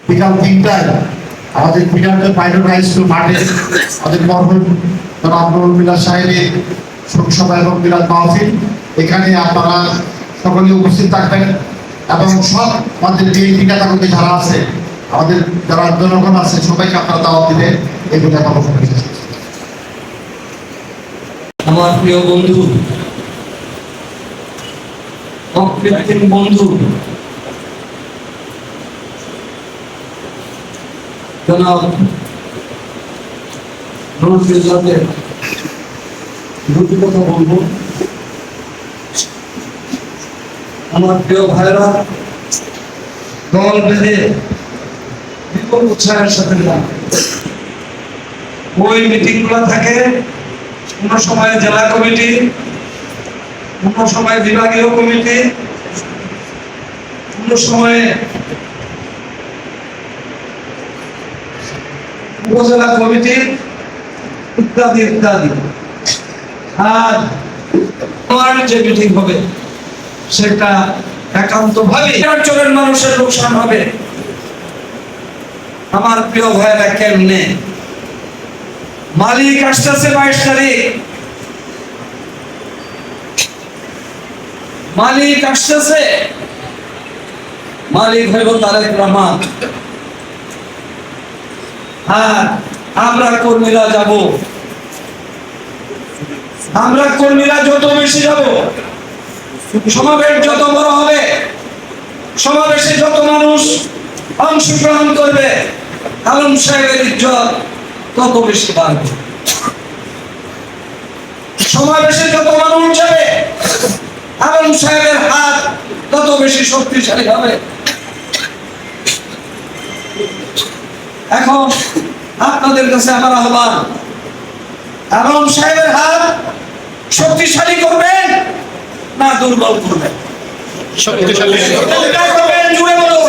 বিকাল 3টায় আমাদের পিনারদের pilot high school মাঠে আমাদের মরহুম জনাব নুরুল মিলাদ সাহেবের শোকসভা এবং মিলাদ মাহফিল। এখানে আপনারা সকলে উপস্থিত থাকবেন এবং সব আমাদের বিএনপি নেতাকর্মী যারা আছে, আমাদের যারা জনগণ আছে, সবাইকে আপনারা দাওয়াত দিবেন। এগুলো আমার আমার প্রিয় বন্ধু, অকৃত্রিম বন্ধু জনাব নুরুল মিলাদের দুটি কথা বলবো। আমার প্রিয় ভাইরা, দল বেঁধে বিপুল উৎসাহের সাথে যান। ওই মিটিং গুলো থাকে কোন সময় জেলা কমিটি, কোন সময় বিভাগীয় কমিটি, কোন সময় উপজেলা কমিটি, ইত্যাদি ইত্যাদি। আর আমার যে মিটিং হবে সেটা একান্তভাবে অঞ্চলের মানুষের লোকসান হবে। আমার প্রিয় ভাইয়েরা, কেমনে মালিক আসতেছে 22 তারিখ, মালিক আসতেছে, মালিক হইব তারেক রহমান। আর আমরা কর্মীরা যাব, আমরা কর্মীরা যত বেশি যাব, সমাবেশ যত বড় হবে, সমাবেশে যত মানুষ অংশগ্রহণ করবে, আলম সাহেবের ইজ্জত তত বেশি বাড়বে। সমাবেশে যত মানুষ যাবে, আলম সাহেবের হাত তত বেশি শক্তিশালী হবে। এখন আপনাদের কাছে আমার আহ্বান, আলম সাহেবের হাত শক্তিশালী করবেন না দুর্বল করবেন? শক্তিশালী করবেন, জুড়ে বলুন।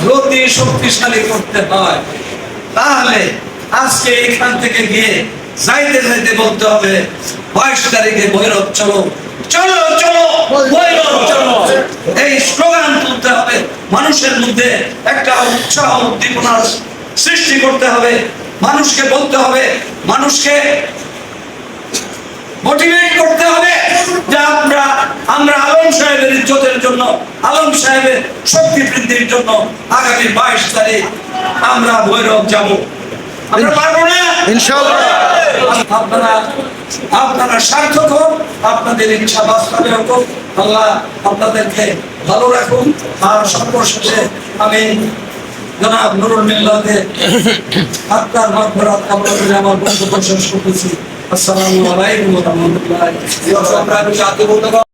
যদি শক্তিশালী করতে হয় তাহলে আজকে এখান থেকে গিয়ে যাইতে যাইতে বলতে হবে 22 তারিখে ভৈরব চলো, চলো চলো ভৈরব চলো, এই স্লোগান তুলতে হবে। মানুষের মধ্যে একটা উৎসাহ উদ্দীপনার সৃষ্টি করতে হবে, মানুষকে বলতে হবে, মানুষকে মোটিভেট করতে হবে যে আমরা আলম সাহেবের ইজ্জতের জন্য, আলম সাহেবের শক্তি বৃদ্ধির জন্য আগামী 22 তারিখ আমরা ভৈরব যাব। আমরা পারবো না ইনশাআল্লাহ। আপনারা সার্থক হোক, আপনাদের ইচ্ছা বাস্তবে হোক। আল্লাহ আপনাদেরকে ভালো রাখুন। আর সর্বশেষে আমি জনাব নুরুল মিল্লাতের আত্মার মাগফিরাত কামনা করে আমার বক্তব্য শেষ করতেছি। আসসালামু আলাইকুম ওয়া রাহমাতুল্লাহি ওয়া বারাকাতুহু।